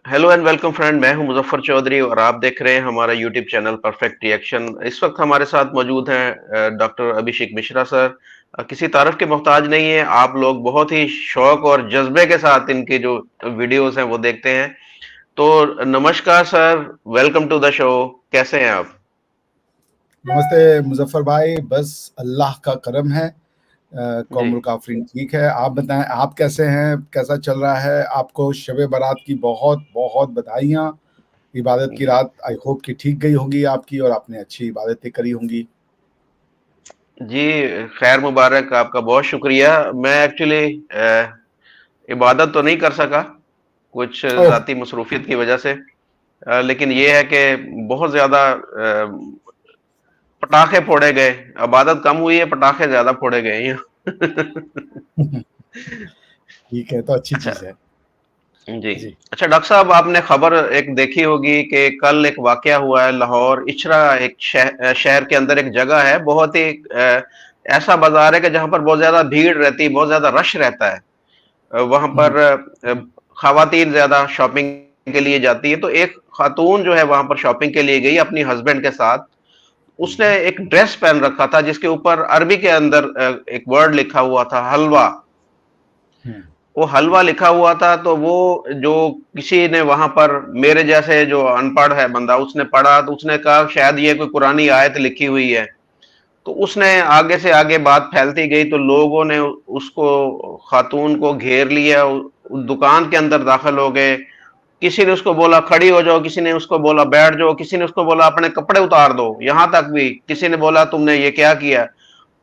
Hello and welcome friend. मैं हूं मुजफ्फर चौधरी और आप देख रहे हैं हमारा यूट्यूब चैनल परफेक्ट रिएक्शन। इस वक्त हमारे साथ मौजूद हैं डॉक्टर अभिषेक मिश्रा सर। किसी तारीफ के मोहताज नहीं है, आप लोग बहुत ही शौक और जज्बे के साथ इनके जो वीडियोस हैं वो देखते हैं। तो नमस्कार sir, welcome to the show. कैसे हैं आप? नमस्ते मुजफ्फर भाई, बस अल्लाह का करम है। जी। कौम काफरी ठीक है। आप बताएं, आप कैसे हैं? कैसा चल रहा है? आपको शबे बारात की बहुत बहुत बधाइयाँ। इबादत की रात आई होप कि ठीक गई होगी आपकी और आपने अच्छी इबादतें करी होंगी। जी, खैर मुबारक, आपका बहुत शुक्रिया। मैं एक्चुअली इबादत तो नहीं कर सका, कुछ ओह। जाती मसरूफियत की वजह से। लेकिन ये है कि बहुत ज्यादा पटाखे फोड़े गए। इबादत कम हुई है, पटाखे ज्यादा फोड़े गए हैं। ठीक है, तो अच्छी अच्छा। चीज है। जी। जी। अच्छा डॉक्टर साहब, आपने खबर एक देखी होगी कि कल एक वाकया हुआ है लाहौर इचरा, एक शहर के अंदर एक जगह है, बहुत ही ऐसा बाजार है कि जहां पर बहुत ज्यादा भीड़ रहती है, बहुत ज्यादा रश रहता है। वहां हम्म। पर खवातीन ज्यादा शॉपिंग के लिए जाती है। तो एक खातून जो है वहां पर शॉपिंग के लिए गई अपनी हस्बैंड के साथ। उसने हम्म। एक ड्रेस पहन रखा था जिसके ऊपर अरबी के अंदर एक वर्ड लिखा हुआ था, हलवा। हम्म। वो हलवा लिखा हुआ था, तो वो जो किसी ने वहां पर, मेरे जैसे जो अनपढ़ है बंदा, उसने पढ़ा तो उसने कहा शायद ये कोई कुरानी आयत लिखी हुई है। तो उसने आगे से आगे बात फैलती गई, तो लोगों ने उसको, खातून को घेर लिया, दुकान के अंदर दाखिल हो गए। किसी ने उसको बोला खड़ी हो जाओ, किसी ने उसको बोला बैठ जाओ, किसी ने उसको बोला अपने कपड़े उतार दो, यहां तक भी किसी ने बोला तुमने ये क्या किया।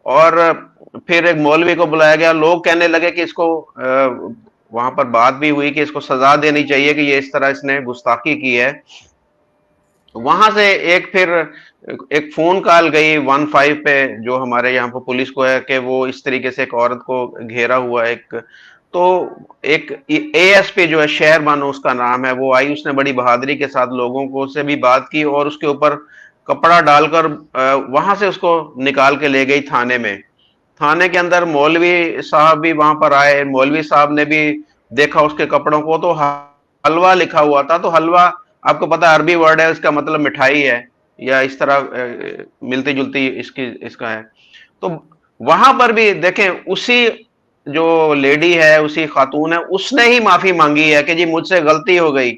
और फिर एक मौलवी को बुलाया गया। लोग कहने लगे कि इसको वहां पर बात भी हुई कि इसको सजा देनी चाहिए कि ये इस तरह इसने गुस्ताखी की है। वहां से एक फिर एक फोन कॉल गई 15 पे, जो हमारे यहाँ पर पुलिस को है, कि वो इस तरीके से एक औरत को घेरा हुआ है। एक तो एक एएसपी जो है, शहर बानो उसका नाम है, वो आई, उसने बड़ी बहादुरी के साथ लोगों को से भी बात की और उसके ऊपर कपड़ा डालकर वहां से उसको निकाल के ले गई थाने में। थाने के अंदर मौलवी साहब भी वहां पर आए। मौलवी साहब ने भी देखा उसके कपड़ों को, तो हलवा लिखा हुआ था। तो हलवा, आपको पता है अरबी वर्ड है, इसका मतलब मिठाई है, या इस तरह मिलती जुलती इसकी इसका है। तो वहां पर भी देखें, उसी जो लेडी है, उसी खातून है, उसने ही माफी मांगी है कि जी मुझसे गलती हो गई,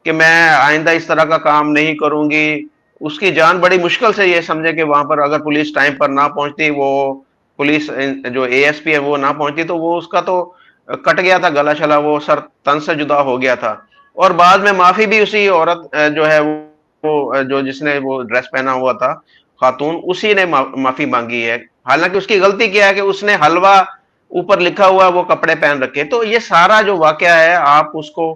कि मैं आइंदा इस तरह का काम नहीं करूंगी। उसकी जान बड़ी मुश्किल से, ये समझे कि वहां पर अगर पुलिस टाइम पर ना पहुंचती, वो पुलिस जो एएसपी है वो ना पहुंचती, तो वो उसका तो कट गया था गला शला, वो सर तन से जुदा हो गया था। और बाद में माफी भी उसी औरत जो है वो जो जिसने वो ड्रेस पहना हुआ था, खातून, उसी ने माफी मांगी है। हालांकि उसकी गलती क्या है कि उसने हलवा ऊपर लिखा हुआ वो कपड़े पहन रखे। तो ये सारा जो वाकया है, आप उसको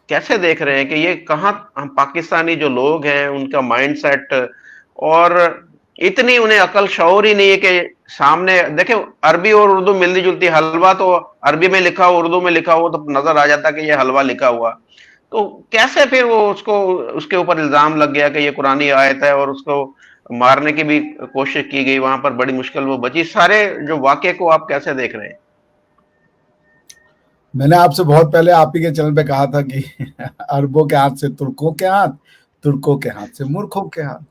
कैसे देख रहे हैं कि ये कहाँ, हम पाकिस्तानी जो लोग हैं उनका माइंडसेट, और इतनी उन्हें अकल शौर ही नहीं है कि सामने देखे, अरबी और उर्दू मिलती जुलती, हलवा तो अरबी में लिखा हो, उर्दू में लिखा हो, तो नजर आ जाता कि ये हलवा लिखा हुआ। तो कैसे फिर वो उसको, उसके ऊपर इल्जाम लग गया कि ये कुरानी आयत है, और उसको मारने की भी कोशिश की गई, वहां पर बड़ी मुश्किल वो बची। सारे जो वाक्य को आप कैसे देख रहे हैं? मैंने आपसे बहुत पहले आप ही के चैनल पे कहा था कि अरबों के हाथ से तुर्कों के हाथ, तुर्कों के हाथ से मूर्खों के हाथ,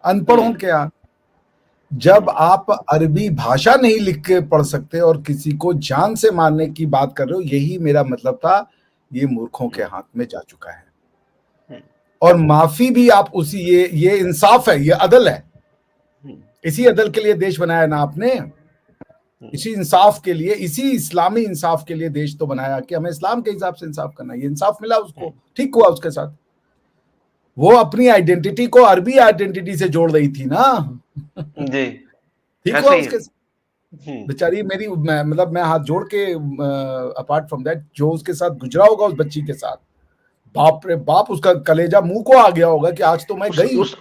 अनपढ़ों हम्म। के हाथ। जब आप अरबी भाषा नहीं लिख के पढ़ सकते और किसी को जान से मारने की बात कर रहे हो, यही मेरा मतलब था। ये मूर्खों के हम्म। हाथ में जा चुका है। हम्म। और माफी भी आप उसी, ये इंसाफ है, ये अदल है। हम्म। इसी अदल के लिए देश बनाया ना आपने। हम्म। इसी इंसाफ के लिए, इसी इस्लामी इंसाफ के लिए देश तो बनाया कि हमें इस्लाम के हिसाब से इंसाफ करना है। ये इंसाफ मिला उसको, ठीक हुआ उसके साथ। वो अपनी आइडेंटिटी को अरबी आइडेंटिटी से जोड़ रही थी ना। जी। ठीक हुआ ऐसे ही है। उसके साथ। बेचारी मेरी, मतलब मैं हाथ जोड़ के, अपार्ट फ्रॉम दैट, जो उसके साथ गुजरा होगा उस बच्ची के साथ, बाप रे बाप, उसका कलेजा मुंह को आ गया होगा कि आज तो मैं उस गई। उस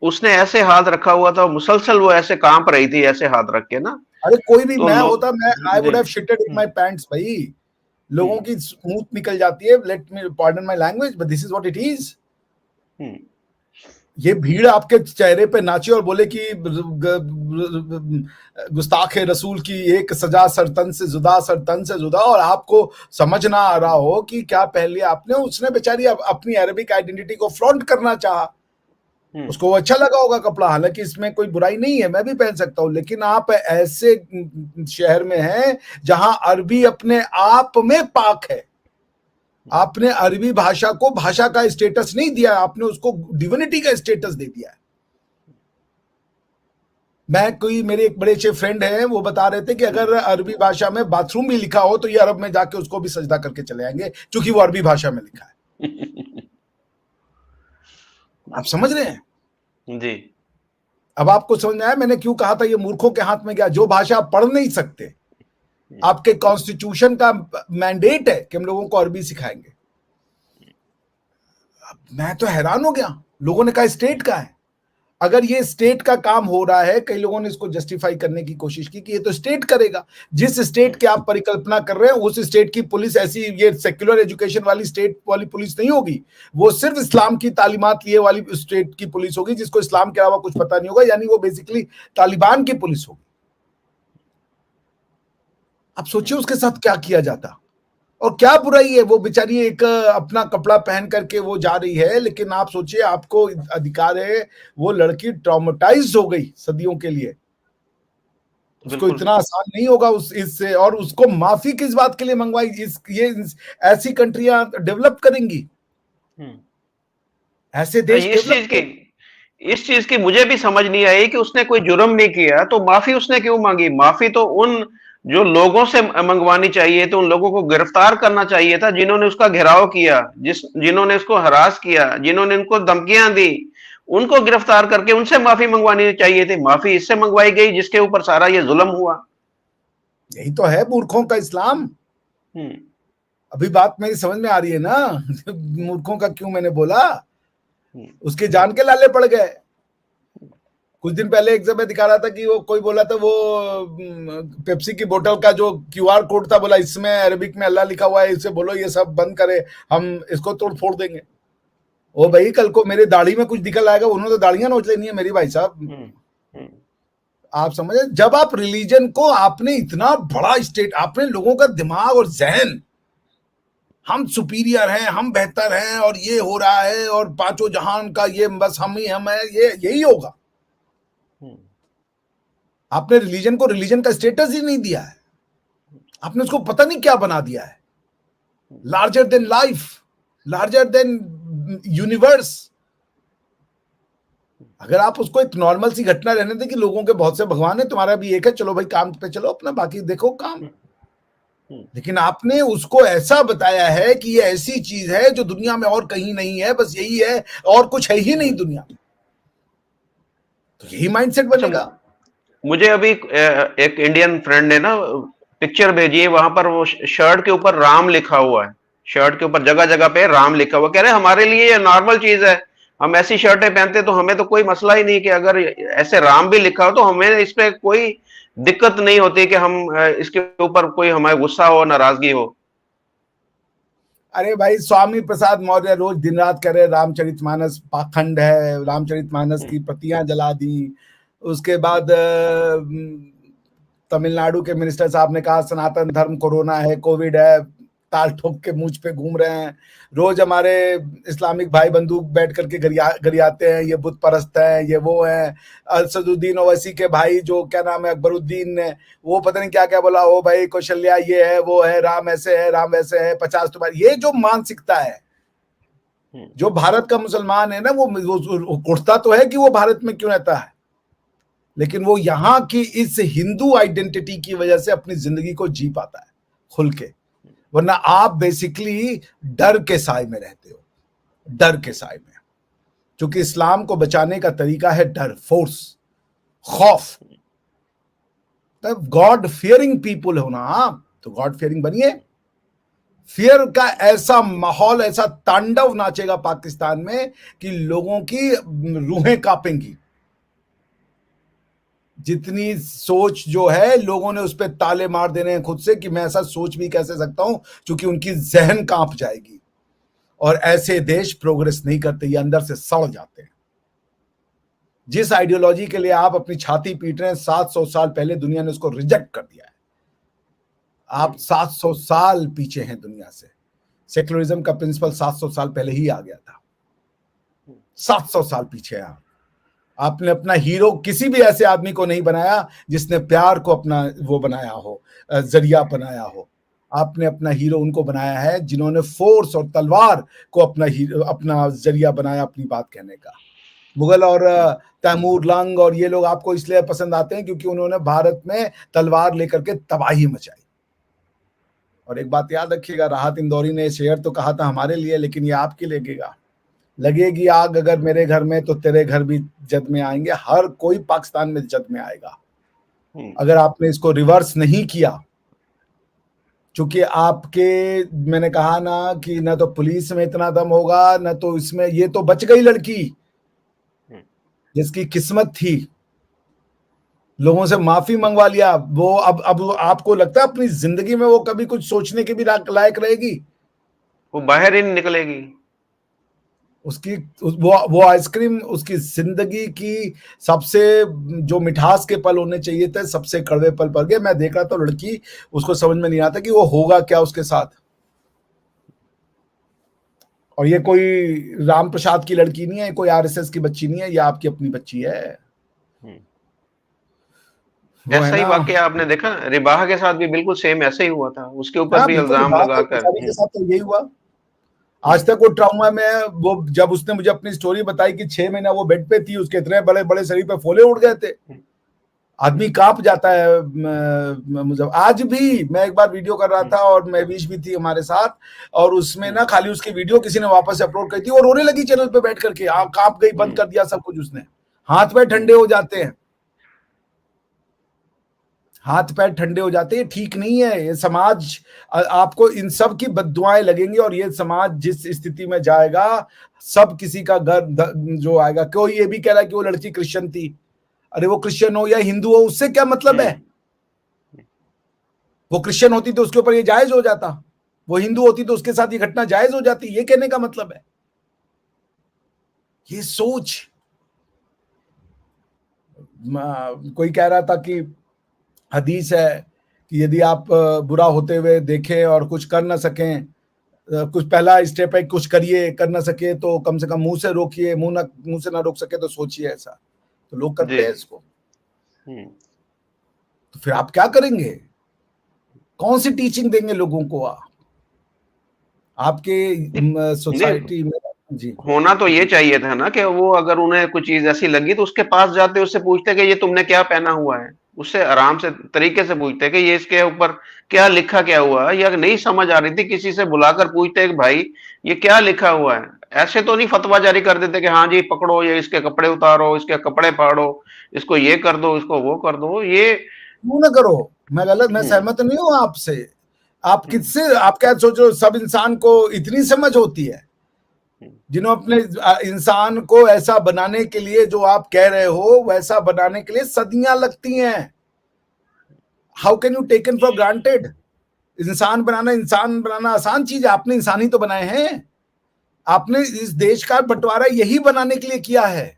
उसने ऐसे हाथ रखा हुआ था, मुसलसल वो ऐसे कांप रही थी, ऐसे हाथ रख के ना। अरे कोई भी तो मैं लोग। होता, मैं आई जी। Would have shitted in my pants भाई। लोगों हम्म। की स्मूथ निकल जाती है, let me pardon my language, but this is what it is. Hmm. ये भीड़ आपके चेहरे पे नाचे और बोले कि गुस्ताख रसूल की एक सजा सरतन से जुदा, सरतन से जुदा, और आपको समझ ना आ रहा हो कि क्या पहले आपने, उसने बेचारी अपनी अरबिक आइडेंटिटी को फ्लॉन्ट करना चाहा, उसको अच्छा लगा होगा कपड़ा, हालांकि इसमें कोई बुराई नहीं है, मैं भी पहन सकता हूं, लेकिन आप ऐसे शहर में हैं जहां अरबी अपने आप में पाक है। आपने अरबी भाषा को भाषा का स्टेटस नहीं दिया, आपने उसको डिविनिटी का स्टेटस दे दिया है। मेरे एक बड़े अच्छे फ्रेंड हैं, वो बता रहे थे कि अगर अरबी भाषा में बाथरूम भी लिखा हो तो ये अरब में जाके उसको भी सजदा करके चले आएंगे, क्योंकि वो अरबी भाषा में लिखा है। आप समझ रहे हैं जी। अब आपको समझ में आया मैंने क्यों कहा था ये मूर्खों के हाथ में गया। जो भाषा आप पढ़ नहीं सकते, आपके कॉन्स्टिट्यूशन का मैंडेट है कि हम लोगों को अरबी सिखाएंगे। मैं तो हैरान हो गया, लोगों ने कहा स्टेट का है। अगर ये स्टेट का काम हो रहा है, कई लोगों ने इसको जस्टिफाई करने की कोशिश की कि ये तो स्टेट करेगा। जिस स्टेट की आप परिकल्पना कर रहे हैं उस स्टेट की पुलिस ऐसी ये सेक्युलर एजुकेशन वाली स्टेट वाली पुलिस नहीं होगी, वो सिर्फ इस्लाम की तालीमात लिए वाली स्टेट की पुलिस होगी, जिसको इस्लाम के अलावा कुछ पता नहीं होगा, यानी वो बेसिकली तालिबान की पुलिस होगी। आप सोचिए उसके साथ क्या किया जाता, और क्या बुराई है, वो बेचारी एक अपना कपड़ा पहन करके वो जा रही है, लेकिन आप सोचिए आपको अधिकार है, वो लड़की ट्रॉमेटाइज हो गई सदियों के लिए, उसको इतना आसान नहीं होगा उस इससे, और उसको माफी किस बात के लिए मंगवाई। ऐसी कंट्रियां डेवलप करेंगी, ऐसे देश इस चीज की मुझे भी समझ नहीं आई कि उसने कोई जुर्म नहीं किया तो माफी उसने क्यों मांगी। माफी तो उन जो लोगों से मंगवानी चाहिए, तो उन लोगों को गिरफ्तार करना चाहिए था जिन्होंने उसका घेराव किया, जिन्होंने उसको हरास किया, जिन्होंने उनको धमकियां दी, उनको गिरफ्तार करके उनसे माफी मंगवानी चाहिए थी। माफी इससे मंगवाई गई जिसके ऊपर सारा ये जुल्म हुआ। यही तो है मूर्खों का इस्लाम। अभी बात मेरी समझ में आ रही है ना मूर्खों का क्यों मैंने बोला। उसके जान के लाले पड़ गए। कुछ दिन पहले एक जगह दिखा रहा था कि वो कोई बोला था, वो पेप्सी की बोतल का जो क्यूआर कोड था, बोला इसमें अरबिक में अल्लाह लिखा हुआ है, इसे बोलो ये सब बंद करे, हम इसको तोड़ फोड़ देंगे। ओ भाई, कल को मेरे दाढ़ी में कुछ निकल आएगा, उन्होंने तो दाढ़ियां नोच लेनी है मेरी, भाई साहब। आप समझे, जब आप रिलीजन को आपने इतना बड़ा स्टेट, आपने लोगों का दिमाग और जहन, हम सुपीरियर हैं, हम बेहतर हैं, और ये हो रहा है, और पांचों जहान का ये बस हम ही हम है, ये यही होगा। आपने रिलीजन को रिलीजन का स्टेटस ही नहीं दिया है, आपने उसको पता नहीं क्या बना दिया है, larger than life, larger than universe. अगर आप उसको एक नॉर्मल सी घटना रहने दें कि लोगों के बहुत से भगवान है, तुम्हारा भी एक है, चलो भाई काम पे चलो अपना, बाकी देखो काम। लेकिन आपने उसको ऐसा बताया है कि ये ऐसी चीज है जो दुनिया में और कहीं नहीं है, बस यही है, और कुछ है ही नहीं दुनिया में। तो यही माइंडसेट बनेगा। मुझे अभी एक इंडियन फ्रेंड ने ना पिक्चर भेजी है, वहां पर वो शर्ट के ऊपर राम लिखा हुआ है, शर्ट के ऊपर जगह जगह पे राम लिखा हुआ। कह रहे हमारे लिए ये नॉर्मल चीज है, हम ऐसी शर्टें पहनते तो हमें तो कोई मसला ही नहीं कि अगर ऐसे राम भी लिखा हो तो हमें इस पे कोई दिक्कत नहीं होती कि हम इसके ऊपर कोई हमारे गुस्सा हो, नाराजगी हो। अरे भाई, स्वामी प्रसाद मौर्य रोज दिन रात कह रहे रामचरितमानस पाखंड है, रामचरितमानस की प्रतियां जला दी। उसके बाद तमिलनाडु के मिनिस्टर साहब ने कहा सनातन धर्म कोरोना है, कोविड है, ताल ठोक के मूंछ पे घूम रहे हैं। रोज हमारे इस्लामिक भाई बंदूक बैठ करके गरियाते हैं, ये बुत परस्त हैं, ये वो हैं। असदुद्दीन ओवैसी के भाई जो क्या नाम है, अकबरुद्दीन ने, वो पता नहीं क्या क्या बोला, ओ भाई कौशल्या ये है वो है, राम ऐसे है राम वैसे है, 50 तुम्हारी। ये जो मानसिकता है, जो भारत का मुसलमान है ना, वो उठता तो है कि वो भारत में क्यों रहता है, लेकिन वो यहाँ की इस हिंदू आइडेंटिटी की वजह से अपनी जिंदगी को जी पाता है खुल के। वरना आप बेसिकली डर के साए में रहते हो, डर के साए में, क्योंकि इस्लाम को बचाने का तरीका है डर, फोर्स, खौफ। तब गॉड फियरिंग पीपुल हो ना आप, तो गॉड फियरिंग बनिए। फियर का ऐसा माहौल, ऐसा तांडव नाचेगा पाकिस्तान में कि लोगों की रूहें कांपेंगी। जितनी सोच जो है, लोगों ने उस पर ताले मार देने हैं खुद से कि मैं ऐसा सोच भी कैसे सकता हूं, क्योंकि उनकी जहन कांप जाएगी। और ऐसे देश प्रोग्रेस नहीं करते, ये अंदर से सड़ जाते हैं। जिस आइडियोलॉजी के लिए आप अपनी छाती पीट रहे हैं, 700 साल पहले दुनिया ने उसको रिजेक्ट कर दिया है। आप 700 साल पीछे हैं दुनिया से। सेक्युलरिज्म का प्रिंसिपल 700 साल पहले ही आ गया था। 700 साल पीछे हैं आप। आपने अपना हीरो किसी भी ऐसे आदमी को नहीं बनाया जिसने प्यार को अपना वो बनाया हो, जरिया बनाया हो। आपने अपना हीरो उनको बनाया है जिन्होंने फोर्स और तलवार को अपना हीरो, अपना जरिया बनाया अपनी बात कहने का। मुगल और तैमूर लंग और ये लोग आपको इसलिए पसंद आते हैं क्योंकि उन्होंने भारत में तलवार लेकर के तबाही मचाई। और एक बात याद रखिएगा, राहत इंदौरी ने शेर तो कहा था हमारे लिए, लेकिन ये आपके लगेगा। लगेगी आग अगर मेरे घर में तो तेरे घर भी जद में आएंगे। हर कोई पाकिस्तान में जद में आएगा अगर आपने इसको रिवर्स नहीं किया। चूंकि आपके, मैंने कहा ना कि ना तो पुलिस में इतना दम होगा, ना तो इसमें। ये तो बच गई लड़की जिसकी किस्मत थी, लोगों से माफी मंगवा लिया। वो अब आपको लगता है अपनी जिंदगी में वो कभी कुछ सोचने के भी लायक रहेगी? वो बाहर ही नहीं निकलेगी। उसकी वो आइसक्रीम उसकी जिंदगी की सबसे जो मिठास के पल होने चाहिए थे, सबसे कड़वे पल पड़ गए। मैं देख रहा था लड़की, उसको समझ में नहीं आता कि वो होगा क्या उसके साथ। और ये कोई राम प्रसाद की लड़की नहीं है, कोई आरएसएस की बच्ची नहीं है, ये आपकी अपनी बच्ची है। ऐसा ही वाकया आपने देखा, रिबाह के साथ भी बिल्कुल सेम ऐसे ही हुआ था। उसके ऊपर भी इल्जाम लगाकर के साथ तो यही हुआ। आज तक वो ट्राउमा में, वो जब उसने मुझे अपनी स्टोरी बताई कि 6 महीना वो बेड पे थी, उसके इतने बड़े बड़े शरीर पे फोले उड़ गए थे, आदमी कांप जाता है। मुझे आज भी, मैं एक बार वीडियो कर रहा था और महवीश भी थी हमारे साथ, और उसमें ना खाली उसकी वीडियो किसी ने वापस अपलोड कर दी और रोने लगी चैनल पे बैठ करके। कांप गई, बंद कर दिया सब कुछ उसने। हाथ पैर ठंडे हो जाते हैं, हाथ पैर ठंडे हो जाते हैं। ठीक नहीं है ये समाज। आपको इन सब की बद्दुआएं लगेंगी और ये समाज जिस स्थिति में जाएगा, सब किसी का घर जो आएगा। कोई ये भी कह रहा है कि वो लड़की क्रिश्चियन थी। अरे वो क्रिश्चियन हो या हिंदू हो, उससे क्या मतलब है? वो क्रिश्चियन होती तो उसके ऊपर ये जायज हो जाता, वो हिंदू होती तो उसके साथ ये घटना जायज हो जाती। ये कहने का मतलब है ये सोच। कोई कह रहा था कि हदीस है कि यदि आप बुरा होते हुए देखें और कुछ कर ना सकें, कुछ पहला स्टेप है, कुछ करिए, कर ना सके तो कम से कम मुंह से रोकिए, मुंह से ना रोक सके तो सोचिए। ऐसा तो लोग करते हैं इसको। तो फिर आप क्या करेंगे? कौन सी टीचिंग देंगे लोगों को आपके सोसाइटी में? जी, होना तो ये चाहिए था ना कि वो अगर उन्हें कुछ चीज ऐसी लगी तो उसके पास जाते, उससे पूछते कि ये तुमने क्या पहना हुआ है। उससे आराम से तरीके से पूछते कि ये इसके ऊपर क्या लिखा क्या हुआ है, या नहीं समझ आ रही थी किसी से बुलाकर पूछते कि भाई ये क्या लिखा हुआ है। ऐसे तो नहीं फतवा जारी कर देते कि हाँ जी पकड़ो, ये इसके कपड़े उतारो, इसके कपड़े फाड़ो, इसको ये कर दो, इसको वो कर दो। ये क्यों ना करो। मैं सहमत नहीं हूं आपसे। आप किससे, आप क्या सोचो सब इंसान को इतनी समझ होती है? जिन्हों अपने इंसान को ऐसा बनाने के लिए, जो आप कह रहे हो वैसा बनाने के लिए सदियां लगती हैं। How can you taken for granted? इंसान बनाना आसान चीज है। आपने इंसान ही तो बनाए हैं। आपने इस देश का बंटवारा यही बनाने के लिए किया है।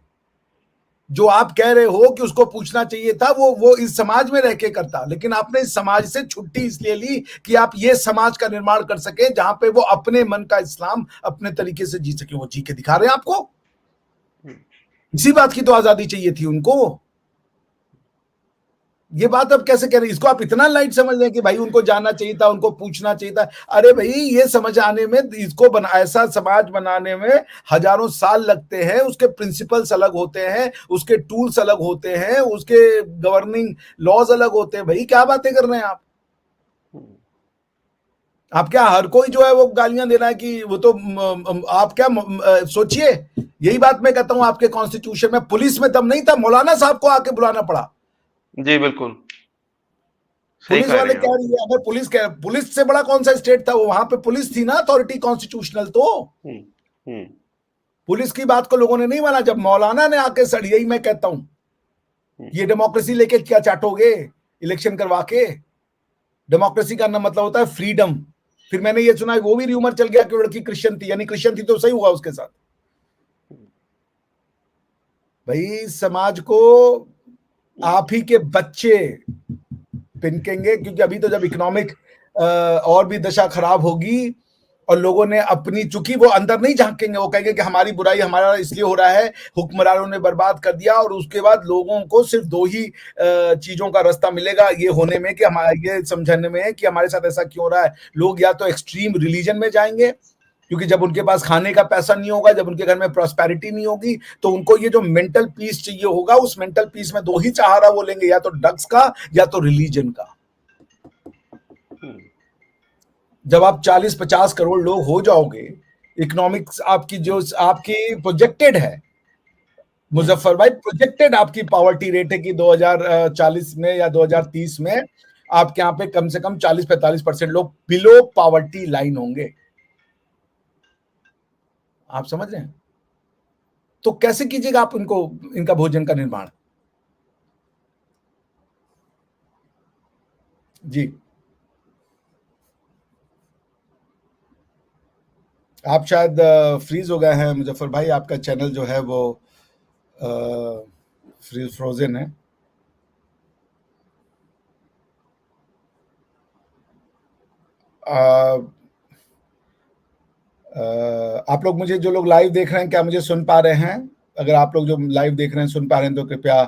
जो आप कह रहे हो कि उसको पूछना चाहिए था, वो इस समाज में रह के करता, लेकिन आपने इस समाज से छुट्टी इसलिए ली कि आप ये समाज का निर्माण कर सके जहां पे वो अपने मन का इस्लाम अपने तरीके से जी सके। वो जी के दिखा रहे हैं आपको। इसी बात की तो आजादी चाहिए थी उनको। ये बात अब कैसे कह रहे हैं? इसको आप इतना लाइट समझ रहे हैं कि भाई उनको जानना चाहिए था, उनको पूछना चाहिए था। अरे भाई ये समझ आने में, इसको ऐसा समाज बनाने में हजारों साल लगते हैं। उसके प्रिंसिपल्स अलग होते हैं, उसके टूल्स अलग होते हैं, उसके गवर्निंग लॉज अलग होते हैं। भाई क्या बातें कर रहे हैं आप? क्या हर कोई जो है वो गालियां दे रहा है कि वो तो आप क्या सोचिए। यही बात मैं कहता हूं, आपके कॉन्स्टिट्यूशन में पुलिस में दम नहीं था, मौलाना साहब को आके बुलाना पड़ा। जी बिल्कुल पुलिस वाले कह रही है, अगर पुलिस से बड़ा कौन सा स्टेट था? वो वहां पे पुलिस थी ना, अथॉरिटी कॉन्स्टिट्यूशनल। तो पुलिस की बात को लोगों ने नहीं माना। जब मौलाना ने आके सड़, यही मैं कहता हूं, ये डेमोक्रेसी लेके क्या चाटोगे इलेक्शन करवा के? डेमोक्रेसी का नाम मतलब होता है फ्रीडम। फिर मैंने ये सुना, वो भी र्यूमर चल गया कि लड़की क्रिश्चियन थी, यानी क्रिश्चियन थी तो सही हुआ उसके साथ। भाई समाज को आप ही के बच्चे पिनकेंगे, क्योंकि अभी तो जब इकोनॉमिक और भी दशा खराब होगी और लोगों ने अपनी, चूंकि वो अंदर नहीं झांकेंगे, वो कहेंगे कि हमारी बुराई हमारा इसलिए हो रहा है, हुक्मरानों ने बर्बाद कर दिया, और उसके बाद लोगों को सिर्फ दो ही चीजों का रास्ता मिलेगा ये होने में, कि हमारा ये समझने में कि हमारे साथ ऐसा क्यों हो रहा है। लोग या तो एक्सट्रीम रिलीजन में जाएंगे, क्योंकि जब उनके पास खाने का पैसा नहीं होगा, जब उनके घर में प्रॉस्पेरिटी नहीं होगी, तो उनको ये जो मेंटल पीस चाहिए होगा, उस मेंटल पीस में दो ही सहारा वो लेंगे, या तो ड्रग्स का या तो रिलीजन का। जब आप 40-50 करोड़ लोग हो जाओगे, इकोनॉमिक्स आपकी जो आपकी प्रोजेक्टेड है, मुजफ्फर भाई, प्रोजेक्टेड आपकी पॉवर्टी रेट है कि 2040 में या 2030 में आपके यहाँ पे कम से कम 40-45% लोग बिलो पॉवर्टी लाइन होंगे। आप समझ रहे हैं? तो कैसे कीजिएगा आप इनको, इनका भोजन का निर्माण? जी, आप शायद फ्रीज हो गए हैं मुजफ्फर भाई, आपका चैनल जो है वो फ्रोजन है। आप लोग, मुझे जो लोग लाइव देख रहे हैं, क्या मुझे सुन पा रहे हैं? अगर आप लोग जो लाइव देख रहे हैं सुन पा रहे हैं तो कृपया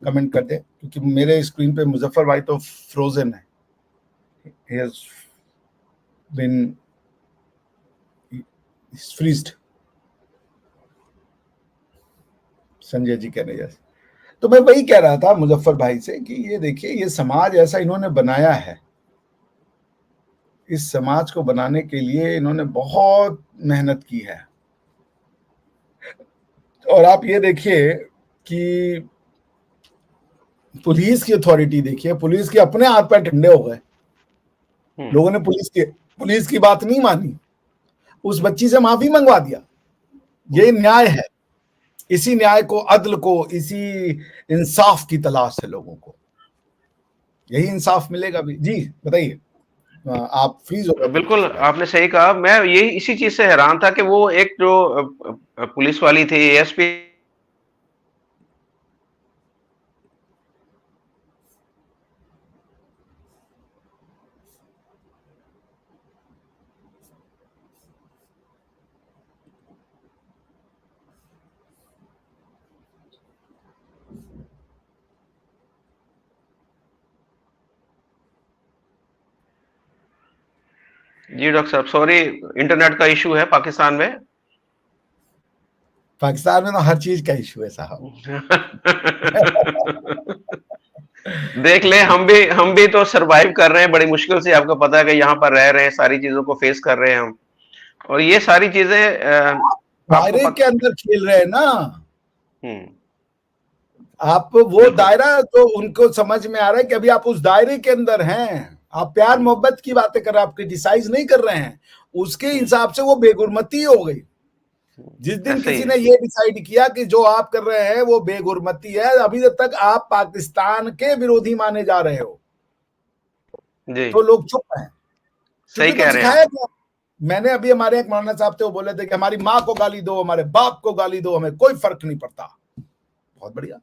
कमेंट कर दें, क्योंकि मेरे स्क्रीन पे मुजफ्फर भाई तो फ्रोजन है, he has been freezed। Sanjay ji कह रहे हैं। तो मैं वही कह रहा था मुजफ्फर भाई से कि ये देखिए, ये समाज ऐसा इन्होंने बनाया है, इस समाज को बनाने के लिए इन्होंने बहुत मेहनत की है। और आप ये देखिए कि पुलिस की अथॉरिटी देखिए, पुलिस के अपने हाथ पैर ठंडे हो गए, लोगों ने पुलिस की बात नहीं मानी, उस बच्ची से माफी मंगवा दिया। ये न्याय है, इसी न्याय को, अदल को, इसी इंसाफ की तलाश है लोगों को, यही इंसाफ मिलेगा भी। जी बताइए, आप फ्रीज हो गए थे। बिल्कुल आपने सही कहा। मैं यही इसी चीज से हैरान था कि वो एक जो पुलिस वाली थी, एएसपी, जी डॉक्टर साहब, सॉरी, इंटरनेट का इशू है पाकिस्तान में। पाकिस्तान में तो हर चीज का इशू है साहब। देख ले, हम भी तो सरवाइव कर रहे हैं बड़ी मुश्किल से। आपको पता है कि यहाँ पर रह रहे हैं, सारी चीजों को फेस कर रहे हैं हम, और ये सारी चीजें आपको दायरे के अंदर खेल रहे हैं ना हम्म, आप, वो दायरा तो उनको समझ में आ रहा है कि अभी आप उस दायरे के अंदर हैं, आप प्यार मोहब्बत की बातें कर रहे हैं, आप क्रिटिसाइज नहीं कर रहे हैं, उसके हिसाब से वो बेगुरमती हो गई। जिस दिन ऐसे किसी ही ने ये डिसाइड किया कि जो आप कर रहे हैं वो बेगुरमती है, अभी तक आप पाकिस्तान के विरोधी माने जा रहे हो, जी, तो लोग चुप हैं, सही क्योंकि तो कह रहे हैं सिखाया आप। गया। मैंने अभी, हमारे एक मौलाना साहब थे, वो बोले थे कि हमारी माँ को गाली दो, हमारे बाप को गाली दो, हमें कोई फर्क नहीं पड़ता। बहुत बढ़िया।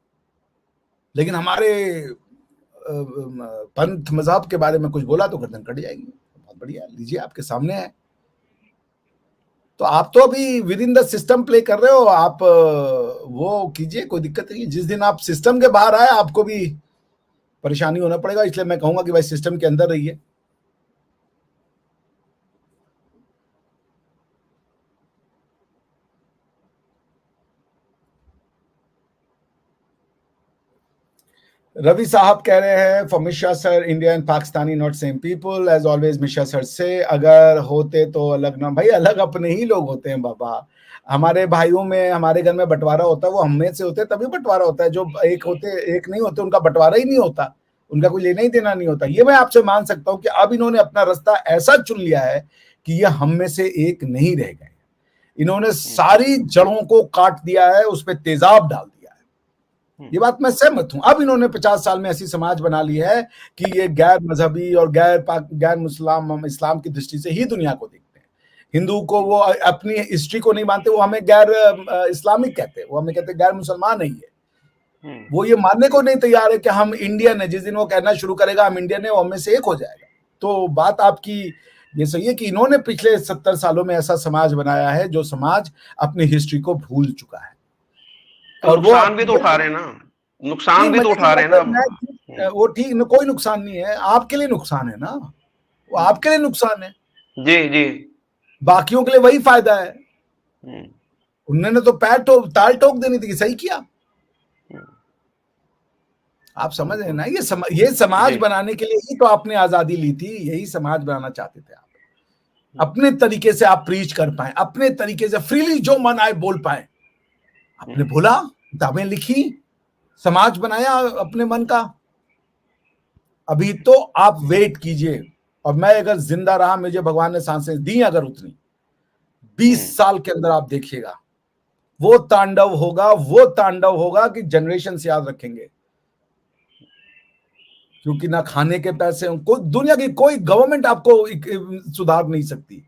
लेकिन हमारे पंथ मजहब के बारे में कुछ बोला तो गर्दन कट जाएगी। बहुत बढ़िया, लीजिए, आपके सामने है। तो आप तो अभी with in the system play कर रहे हो, आप वो कीजिए, कोई दिक्कत नहीं। जिस दिन आप सिस्टम के बाहर आए आपको भी परेशानी होना पड़ेगा, इसलिए मैं कहूंगा कि भाई सिस्टम के अंदर रहिए। रवि साहब कह रहे हैं, for Mishra sir, India and Pakistani not same people as always. Mishra sir से, अगर होते तो अलग ना भाई, अलग अपने ही लोग होते हैं बाबा। हमारे भाइयों में, हमारे घर में बंटवारा होता है, वो हम में से होते तभी बंटवारा होता है। जो एक होते, एक नहीं होते, उनका बंटवारा ही नहीं होता, उनका कोई लेना ही देना नहीं होता। ये मैं आपसे मान सकता हूं कि अब इन्होंने अपना रास्ता ऐसा चुन लिया है कि ये हम में से एक नहीं रह गए। इन्होंने सारी जड़ों को काट दिया है, उस पर तेजाब डाल दिया। ये बात मैं सहमत हूं। अब इन्होंने 50 साल में ऐसी समाज बना ली है कि ये गैर मजहबी और गैर मुस्लिम, इस्लाम की दृष्टि से ही दुनिया को देखते हैं। हिंदू को वो अपनी हिस्ट्री को नहीं मानते, वो हमें गैर इस्लामिक कहते हैं, वो हमें कहते हैं गैर मुसलमान नहीं है। वो ये मानने को नहीं तैयार है कि हम इंडियन है। जिस दिन वो कहना शुरू करेगा हम इंडियन है, वो हम में से एक हो जाएगा। तो बात आपकी ये सही है कि इन्होंने पिछले 70 सालों में ऐसा समाज बनाया है जो समाज अपनी हिस्ट्री को भूल चुका है। तो और वो नुकसान भी तो उठा रहे हैं ना, नहीं, नुकसान भी तो मजे की उठा रहे बात हैं ना है, अब। वो ठीक, कोई नुकसान नहीं है, आपके लिए नुकसान है ना, वो आपके लिए नुकसान है, जी जी। बाकियों के लिए वही फायदा है। हम्म, उन्होंने तो ताल ठोक देनी थी, सही किया। आप समझ रहे हैं बिल्कुल। ना, ये समाज जी। बनाने के लिए ही तो आपने आजादी ली थी, यही समाज बनाना चाहते थे आप। अपने तरीके से आप प्रीच कर पाए, अपने तरीके से फ्रीली जो मन आए बोल पाए। आपने बोला, किताबें लिखी, समाज बनाया अपने मन का। अभी तो आप वेट कीजिए, और मैं अगर जिंदा रहा, मुझे भगवान ने सांसें दी अगर उतनी, 20 साल के अंदर आप देखिएगा वो तांडव होगा, वो तांडव होगा कि जनरेशन से याद रखेंगे। क्योंकि ना खाने के पैसे, कोई दुनिया की कोई गवर्नमेंट आपको सुधार नहीं सकती,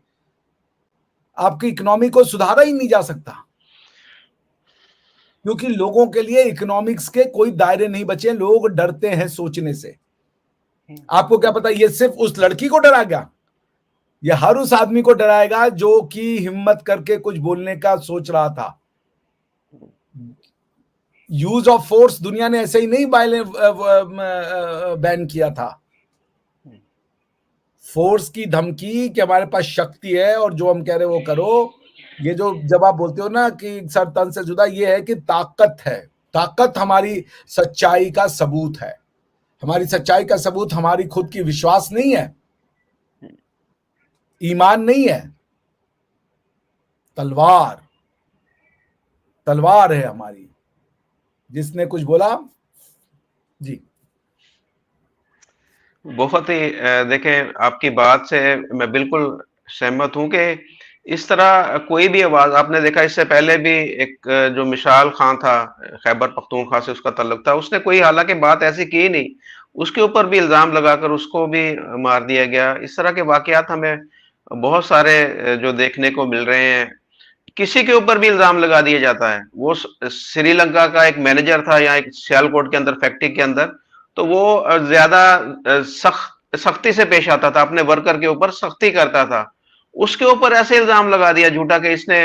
आपकी इकोनॉमी को सुधारा ही नहीं जा सकता, क्योंकि लोगों के लिए इकोनॉमिक्स के कोई दायरे नहीं बचे। लोग डरते हैं सोचने से। आपको क्या पता ये सिर्फ उस लड़की को डरा गया, ये हर उस आदमी को डराएगा जो कि हिम्मत करके कुछ बोलने का सोच रहा था। यूज ऑफ फोर्स दुनिया ने ऐसे ही नहीं बैन किया था। फोर्स की धमकी कि हमारे पास शक्ति है और जो हम कह रहे हैं वो करो। ये जो जब आप बोलते हो ना कि सर तन से जुदा, ये है कि ताकत है। ताकत हमारी सच्चाई का सबूत है। हमारी सच्चाई का सबूत हमारी खुद की विश्वास नहीं है, ईमान नहीं है, तलवार। तलवार है हमारी। जिसने कुछ बोला जी। बहुत ही देखें, आपकी बात से मैं बिल्कुल सहमत हूं कि इस तरह कोई भी आवाज, आपने देखा इससे पहले भी एक जो मिसाल खां था, खैबर पख्तूनख्वा से उसका ताल्लुक था, उसने कोई हालांकि बात ऐसी की नहीं, उसके ऊपर भी इल्जाम लगाकर उसको भी मार दिया गया। इस तरह के वाकयात हमें बहुत सारे जो देखने को मिल रहे हैं। किसी के ऊपर भी इल्जाम लगा दिया जाता है। वो श्रीलंका का एक मैनेजर था यहाँ एक सियालकोट के अंदर फैक्ट्री के अंदर, तो वो ज्यादा सख्ती से पेश आता था, अपने वर्कर के ऊपर सख्ती करता था। उसके ऊपर ऐसे इल्जाम लगा दिया झूठा कि इसने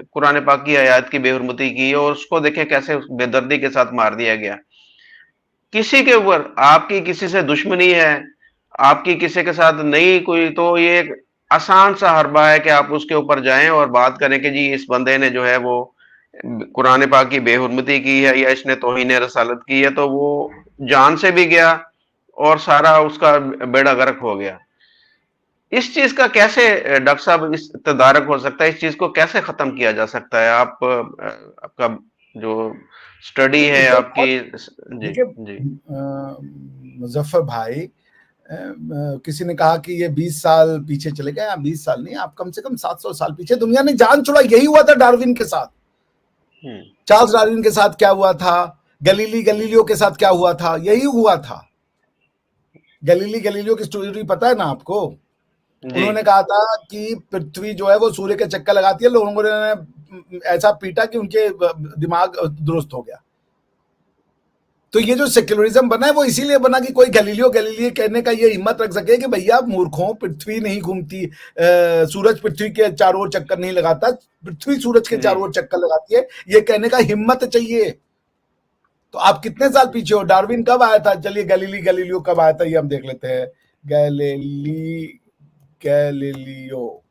कुरान पाक की आयत की बेहुरमती की, और उसको देखे कैसे बेदर्दी के साथ मार दिया गया। किसी के ऊपर आपकी किसी से दुश्मनी है, आपकी किसी के साथ नहीं कोई, तो ये एक आसान सा हरबा है कि आप उसके ऊपर जाएं और बात करें कि जी इस बंदे ने जो है वो कुरान पाक की बेहुरमती की है या इसने तौहीन रसालत की है, तो वो जान से भी गया और सारा उसका बेड़ा गर्क हो गया। इस चीज का कैसे डॉक्टर साहब इस तदारक हो सकता है, इस चीज को कैसे खत्म किया जा सकता है? आप आपका जो स्टडी है एकदम आपकी। जी देखिए, जी। मुजफ्फर भाई, किसी ने कहा कि ये 20 साल पीछे चले गए। 20 साल नहीं, आप कम से कम 700 साल पीछे दुनिया ने जान छोड़ा। यही हुआ था डार्विन के साथ। हम्म चार्ल्स डार्विन के साथ क्या हुआ था, गलीलियो के साथ क्या हुआ था, यही हुआ था। गलीलियो की स्टोरी पता है ना आपको? जी। उन्होंने कहा था कि पृथ्वी जो है वो सूर्य के चक्कर लगाती है। लोगों ने ऐसा पीटा कि उनके दिमाग दुरुस्त हो गया। तो ये जो सेक्युलरिज्म बना है वो इसीलिए बना कि कोई गैलीलियो कहने का ये हिम्मत रख सके कि भैया मूर्खों, पृथ्वी नहीं घूमती, सूरज पृथ्वी के चारों ओर चक्कर नहीं लगाता, पृथ्वी सूरज के जी। चारों ओर चक्कर लगाती है। ये कहने का हिम्मत चाहिए। तो आप कितने साल पीछे हो? डार्विन कब आया था? चलिए गैलीलियो कब आया था ये हम देख लेते हैं। गैलीलियो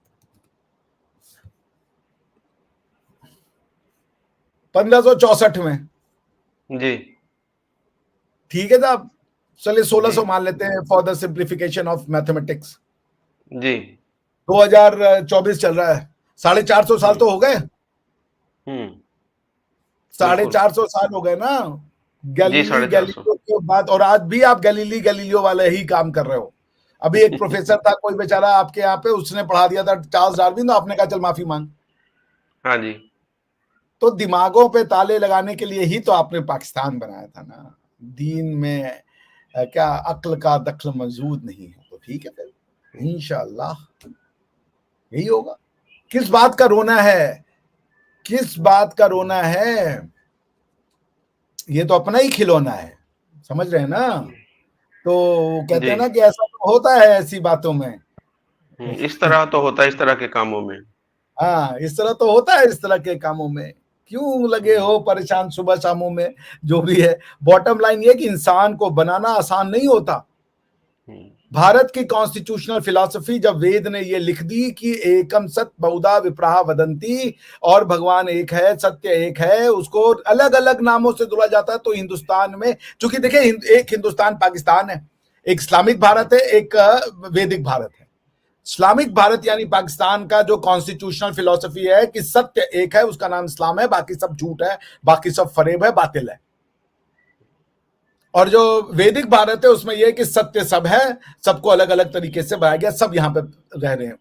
1564 में। जी। ठीक है साहब, चलिए जी। 1600 मान लेते हैं for the simplification of mathematics. जी। 2024 चल रहा है, 450 साल हम्म तो हो गए। हम्म। साढ़े बिल्कुल। चार सौ साल हो गए ना जी, गैलीली 450। गैलीलियो के बाद, और आज भी आप गैलीलियो वाले ही काम कर रहे हो। अभी एक प्रोफेसर था कोई बेचारा आपके यहाँ पे, उसने पढ़ा दिया था चार्ल्स डार्विन, तो आपने कहा चल माफी मांग। हाँ जी। तो दिमागों पे ताले लगाने के लिए ही तो आपने पाकिस्तान बनाया था ना। दीन में क्या अक्ल का दखल मौजूद नहीं है, तो ठीक है फिर इंशाअल्लाह यही होगा। किस बात का रोना है? किस बात का रोना है? ये तो अपना ही खिलौना है, समझ रहे हैं ना। तो कहते जी। हैं ना कि ऐसा तो होता है ऐसी बातों में। इस तरह तो होता है इस तरह के कामों में। हाँ, इस तरह तो होता है इस तरह के कामों में। क्यों लगे हम्म, हो परेशान सुबह शामों में, जो भी है। बॉटम लाइन ये कि इंसान को बनाना आसान नहीं होता। हम्म, भारत की कॉन्स्टिट्यूशनल फिलॉसफी जब वेद ने ये लिख दी कि एकम सत बहुधा विप्रहा वदंती, और भगवान एक है, सत्य एक है, उसको अलग अलग नामों से जोड़ा जाता है। तो हिंदुस्तान में, चूंकि देखिए एक हिंदुस्तान पाकिस्तान है, एक इस्लामिक भारत है, एक वैदिक भारत है। इस्लामिक भारत यानी पाकिस्तान का जो कॉन्स्टिट्यूशनल फिलॉसफी है कि सत्य एक है, उसका नाम इस्लाम है, बाकी सब झूठ है, बाकी सब फरेब है, बातिल है। और जो वैदिक भारत है उसमें यह है कि सत्य सब है, सबको अलग अलग तरीके से बनाया गया, सब यहां पे रह रहे हैं।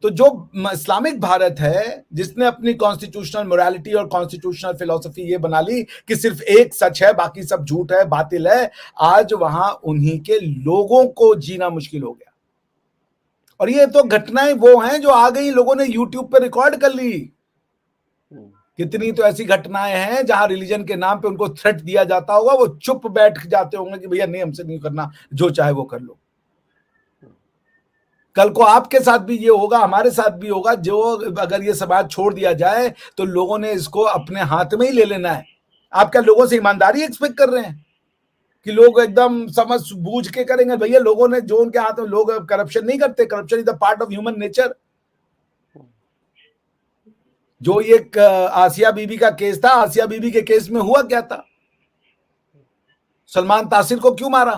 तो जो इस्लामिक भारत है जिसने अपनी कॉन्स्टिट्यूशनल मोरालिटी और कॉन्स्टिट्यूशनल फिलॉसफी ये बना ली कि सिर्फ एक सच है, बाकी सब झूठ है, बातिल है, आज वहां उन्हीं के लोगों को जीना मुश्किल हो गया। और ये तो घटनाएं वो हैं जो आ गई, लोगों ने यूट्यूब पे रिकॉर्ड कर ली। कितनी तो ऐसी घटनाएं हैं जहां रिलीजन के नाम पे उनको थ्रेट दिया जाता होगा, वो चुप बैठ जाते होंगे कि भैया नहीं, हमसे नहीं करना, जो चाहे वो कर लो। कल को आपके साथ भी ये होगा, हमारे साथ भी होगा। जो अगर ये समाज छोड़ दिया जाए तो लोगों ने इसको अपने हाथ में ही ले लेना है। आप क्या लोगों से ईमानदारी एक्सपेक्ट कर रहे हैं कि लोग एकदम समझ बूझ के करेंगे? भैया लोगों ने जो उनके हाथ में, लोग करप्शन नहीं करते, corruption is the part of human nature. जो ये आसिया बीबी का केस था, आसिया बीबी के केस में हुआ क्या था? सलमान तासिर को क्यों मारा?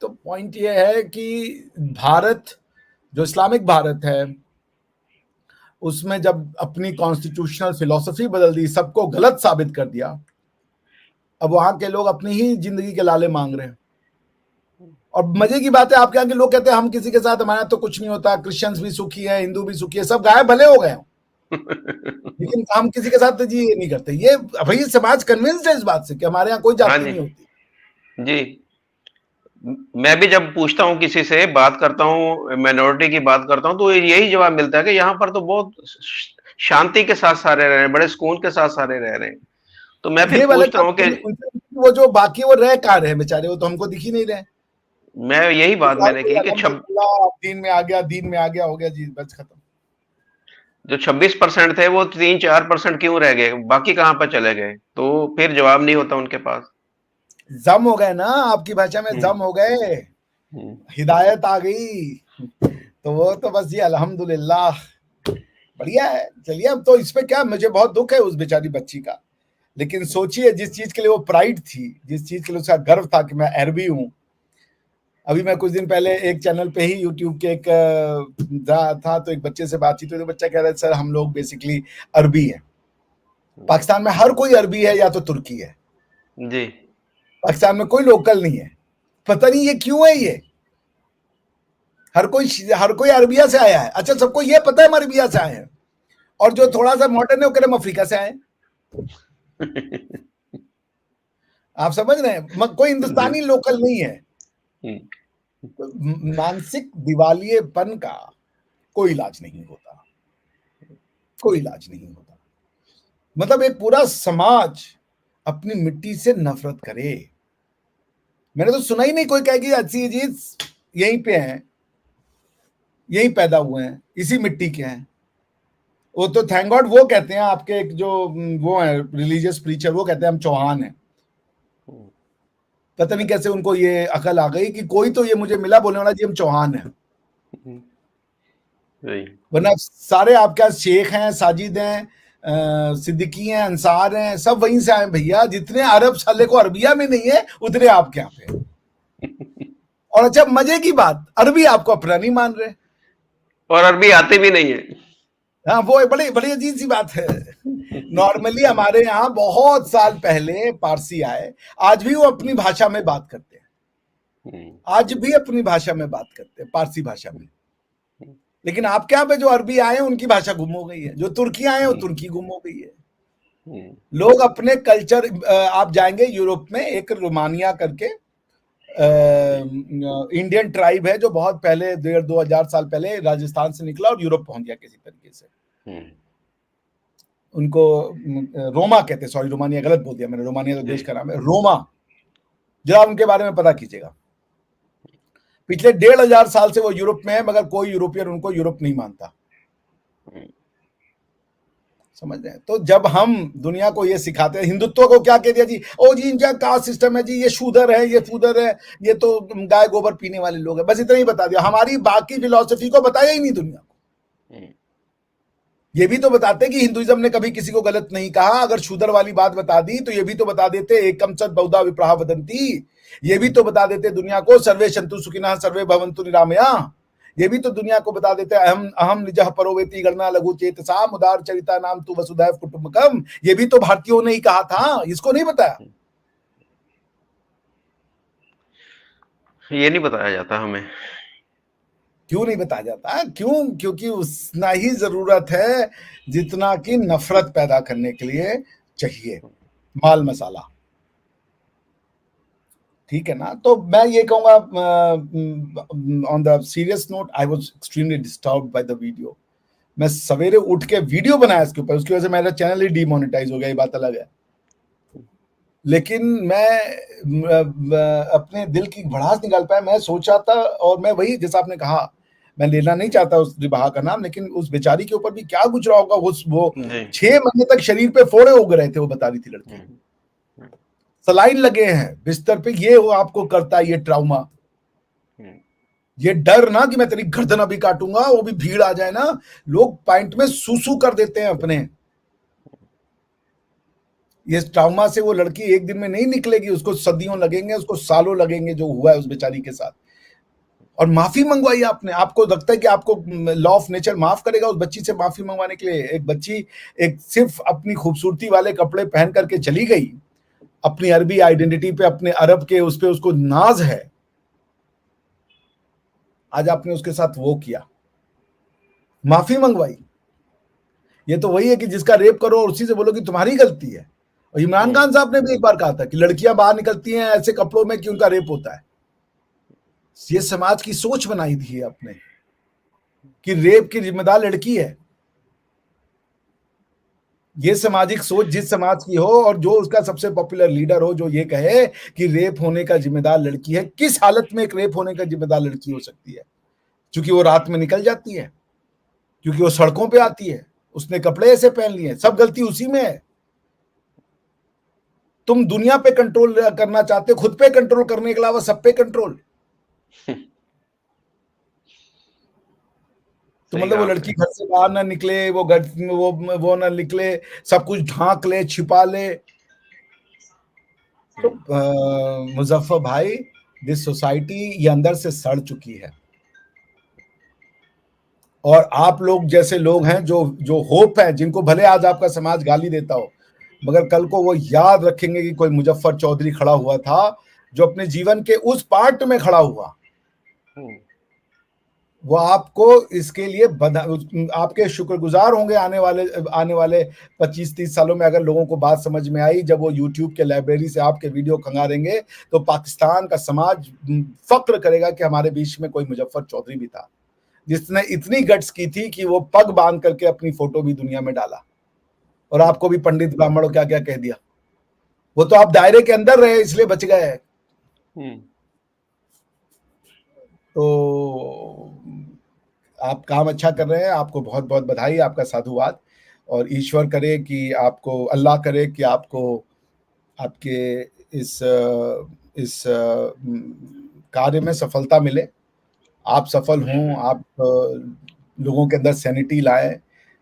तो पॉइंट ये है कि भारत, जो इस्लामिक भारत है, उसमें जब अपनी कॉन्स्टिट्यूशनल फिलॉसफी बदल दी, सबको गलत साबित कर दिया, अब वहां के लोग अपनी ही जिंदगी के लाले मांग रहे हैं। और मजे की बात है, आपके यहाँ के लोग कहते हैं हम किसी के साथ, हमारा तो कुछ नहीं होता, क्रिश्चियंस भी सुखी है, हिंदू भी सुखी है, सब गायब भले हो गए, लेकिन हम किसी के साथ तो जी ये नहीं करते। ये भाई समाज कन्विंस्ड है इस बात से कि हमारे यहाँ कोई हाँ जाति जी। नहीं होती। जी। मैं भी जब पूछता हूँ किसी से, बात करता हूँ, माइनॉरिटी की बात करता हूँ, तो यही जवाब मिलता है कि यहाँ पर तो बहुत शांति के साथ सारे रह रहे हैं, बड़े सुकून के साथ सारे रह रहे हैं। तो मैं फिर ये वाले पूछता तो हूँ कि वो जो बाकी वो रह कहाँ रहे बेचारे, वो तो हमको दिख ही नहीं रहे। मैं यही बात मैंने की कि अल्हम्दुलिल्लाह दीन में आ गया, दीन में आ गया, हो गया जी, बस खत्म। जो 26% थे वो 3-4% क्यों रह गए, बाकी कहाँ पर चले गए? तो फिर जवाब नहीं होता उनके पास। जम हो गए ना, आपकी भाषा में हम्म, जम हो गए, हम्म, हिदायत आ गई। तो वो तो बस ये अल्हम्दुलिल्लाह बढ़िया है। चलिए, अब तो इस पे क्या, मुझे बहुत दुख है उस बेचारी बच्ची का। लेकिन सोचिए, जिस चीज के लिए वो प्राइड थी, जिस चीज के लिए उसका गर्व था कि मैं अरबी हूं। अभी मैं कुछ दिन पहले एक चैनल पे ही, यूट्यूब के एक था, तो एक बच्चे से बातचीत हुई, तो बच्चा कह रहा है सर हम लोग बेसिकली अरबी हैं। पाकिस्तान में हर कोई अरबी है या तो तुर्की है, जी। पाकिस्तान में कोई लोकल नहीं है। पता नहीं ये क्यों है। ये हर कोई अरबिया से आया है। अच्छा, सबको ये पता है हम अरबिया से आए हैं, और जो थोड़ा सा मॉडर्न है वो कह रहे हम अफ्रीका से आए हैं। आप समझ रहे हैं, कोई जी। हिंदुस्तानी लोकल नहीं है। हम्म, तो मानसिक दिवालियेपन का कोई इलाज नहीं होता, कोई इलाज नहीं होता। मतलब एक पूरा समाज अपनी मिट्टी से नफरत करे। मैंने तो सुना ही नहीं कोई कहे कि अच्छी चीज यहीं पे है, यहीं पैदा हुए हैं, इसी मिट्टी के हैं। वो तो थैंक गॉड वो कहते हैं, आपके एक जो वो है रिलीजियस प्रीचर, वो कहते हैं हम चौहान हैं। पता नहीं कैसे उनको ये अकल आ गई कि कोई तो ये मुझे मिला बोलने वाला जी हम चौहान हैं। जी। वरना सारे आपके यहाँ शेख हैं, साजिद हैं, सिद्दीकी हैं, अंसार हैं, सब वहीं से आए भैया। जितने अरब साले को अरबिया में नहीं है, उतने आपके यहाँ पे। और अच्छा, मजे की बात, अरबी आपको अपना नहीं मान रहे। और अरबी आती भी नहीं है। हाँ, वो बड़ी बड़ी अजीब सी बात है। नॉर्मली हमारे यहाँ बहुत साल पहले पारसी आए, आज भी वो अपनी भाषा में बात करते हैं, आज भी अपनी भाषा में बात करते हैं, पारसी भाषा में। लेकिन आपके यहाँ पे जो अरबी आए हैं उनकी भाषा गुम हो गई है, जो तुर्की आए हैं वो तुर्की गुम हो गई है। लोग अपने कल्चर, आप जाएंगे यूरोप में, एक रोमानिया करके इंडियन ट्राइब है जो बहुत पहले 1,500-2,000 साल पहले राजस्थान से निकला और यूरोप पहुंच गया किसी तरीके से। उनको रोमा कहते हैं, सॉरी रोमानिया गलत बोल दिया मैंने, रोमानिया तो देश का नाम है, रोमा, जरा उनके बारे में पता कीजिएगा। पिछले 1500 साल से वो यूरोप में है, मगर कोई यूरोपियन उनको यूरोप नहीं मानता। समझ रहे हैं? तो जब हम दुनिया को ये सिखाते हैं, हिंदुत्व को क्या कह दिया जी, ओ जी इनका कास्ट सिस्टम है जी, ये शूदर है, ये फूदर है, ये तो गाय गोबर पीने वाले लोग हैं, बस इतना ही बता दिया। हमारी बाकी फिलॉसफी को बताया ही नहीं दुनिया को। ये भी तो बताते कि हिंदुइज्म ने कभी किसी को गलत नहीं कहा। अगर शूदर वाली बात बता दी तो ये भी तो बता देते एकम सत बहुधा विप्राह वदंती, ये भी तो बता देते दुनिया को सर्वे संतु सुखिनः सर्वे भवन्तु निरामया। ये भी तो दुनिया को बता देते अहम अहम निजः परोवेति गणना लघु चेतसा उदार चरिता नाम तु वसुधैव कुटुंबकम। ये भी तो भारतीयों ने ही कहा था, इसको नहीं बताया। ये नहीं बताया जाता हमें। क्यों नहीं बताया जाता? क्यों? क्योंकि उतना ही जरूरत है जितना कि नफरत पैदा करने के लिए चाहिए माल मसाला। ठीक है ना? तो मैं ये कहूंगा, on the serious note, I was extremely disturbed by the video. मैं सवेरे उठ के वीडियो बनाया इसके ऊपर, उसकी वजह से मेरा चैनल ही डीमोनेटाइज हो गया, ये बात अलग है। लेकिन मैं अपने दिल की भड़ास निकाल पाया। मैं सोचा था, और मैं वही जैसा आपने कहा, मैं लेना नहीं चाहता उस रिबाहा का नाम, लेकिन उस बेचारी के ऊपर भी क्या गुजरा होगा। वो 6 महीने तक शरीर पे फोड़े उग रहे थे, वो बता रही थी लड़की। सलाइन लगे हैं बिस्तर पे, ये वो आपको करता है ये ट्राउमा, ये डर ना कि मैं तेरी गर्दन अभी काटूंगा, वो भी भीड़ आ जाए ना, लोग पॉइंट में सूसू कर देते हैं अपने। ये ट्राउमा से वो लड़की एक दिन में नहीं निकलेगी, उसको सदियों लगेंगे, उसको सालों लगेंगे, जो हुआ है उस बेचारी के साथ। और माफी मंगवाई आपने, आपको लगता है कि आपको लॉ ऑफ नेचर माफ करेगा उस बच्ची से माफी मंगवाने के लिए? एक बच्ची एक सिर्फ अपनी खूबसूरती वाले कपड़े पहन करके चली गई, अपनी अरबी आइडेंटिटी पे, अपने अरब के उस पे उसको नाज है, आज आपने उसके साथ वो किया, माफी मंगवाई। ये तो वही है कि जिसका रेप करो और उसी से बोलो कि तुम्हारी गलती है। और इमरान खान साहब ने भी एक बार कहा था कि लड़कियां बाहर निकलती हैं ऐसे कपड़ों में कि उनका रेप होता है। ये समाज की सोच बनाई थी आपने कि रेप की जिम्मेदार लड़की है। ये सामाजिक सोच जिस समाज की हो, और जो उसका सबसे पॉपुलर लीडर हो जो ये कहे कि रेप होने का जिम्मेदार लड़की है, किस हालत में एक रेप होने का जिम्मेदार लड़की हो सकती है? क्योंकि वो रात में निकल जाती है, क्योंकि वो सड़कों पे आती है, उसने कपड़े ऐसे पहन लिए, सब गलती उसी में है। तुम दुनिया पे कंट्रोल करना चाहते हो, खुद पे कंट्रोल करने के अलावा सब पे कंट्रोल। तो मतलब वो लड़की घर से बाहर ना निकले, वो घर वो ना निकले, सब कुछ ढांक ले, छिपा ले। तो मुजफ्फर भाई, दिस सोसाइटी ये अंदर से सड़ चुकी है, और आप लोग जैसे लोग हैं जो जो होप है, जिनको भले आज आपका समाज गाली देता हो, मगर कल को वो याद रखेंगे कि कोई मुजफ्फर चौधरी खड़ा हुआ था जो अपने जीवन के उस पार्ट में खड़ा हुआ। वो आपको इसके लिए आपके शुक्रगुजार होंगे आने वाले 25-30 सालों में, अगर लोगों को बात समझ में आई। जब वो यूट्यूब के लाइब्रेरी से आपके वीडियो खंगारेंगे तो पाकिस्तान का समाज फक्र करेगा कि हमारे बीच में कोई मुजफ्फर चौधरी भी था जिसने इतनी गट्स की थी कि वो पग बांध करके अपनी फोटो भी दुनिया में डाला, और आपको भी पंडित ब्राह्मणों क्या क्या कह दिया। वो तो आप दायरे के अंदर रहे इसलिए बच गए। तो आप काम अच्छा कर रहे हैं, आपको बहुत बहुत बधाई, आपका साधुवाद। और ईश्वर करे कि आपको, अल्लाह करे कि आपको आपके इस कार्य में सफलता मिले, आप सफल हों, आप लोगों के अंदर सैनिटी लाएं,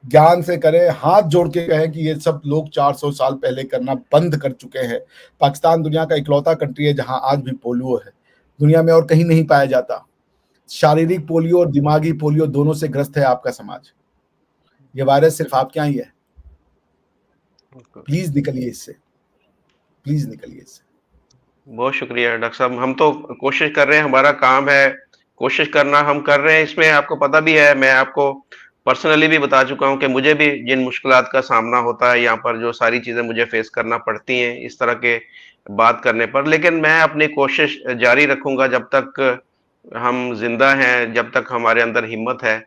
ज्ञान से करें, हाथ जोड़ के कहें कि ये सब लोग 400 साल पहले करना बंद कर चुके हैं। पाकिस्तान दुनिया का इकलौता कंट्री है जहां आज भी पोलियो है, दुनिया में और कहीं नहीं पाया जाता। शारीरिक पोलियो और दिमागी पोलियो दोनों से ग्रस्त है आपका समाज। ये वायरस सिर्फ आपके यहाँ ही है। प्लीज निकलिए इससे, प्लीज निकलिए इससे। बहुत शुक्रिया डॉक्टर साहब, हम तो कोशिश कर रहे हैं, हमारा काम है कोशिश करना, हम कर रहे हैं। इसमें आपको पता भी है, मैं आपको पर्सनली भी बता चुका हूं कि मुझे भी जिन मुश्किलात का सामना होता है यहाँ पर, जो सारी चीजें मुझे फेस करना पड़ती हैं इस तरह के बात करने पर, लेकिन मैं अपनी कोशिश जारी रखूंगा जब तक हम जिंदा हैं, जब तक हमारे अंदर हिम्मत है।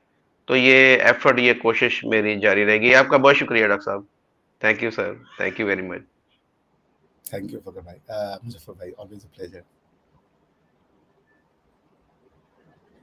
तो ये एफर्ट, ये कोशिश मेरी जारी रहेगी। आपका बहुत शुक्रिया डॉक्टर साहब। Thank you sir, thank you very much. Thank you Fakhar भाई, मुजफ्फर भाई, ऑलवेज अ प्लेजर।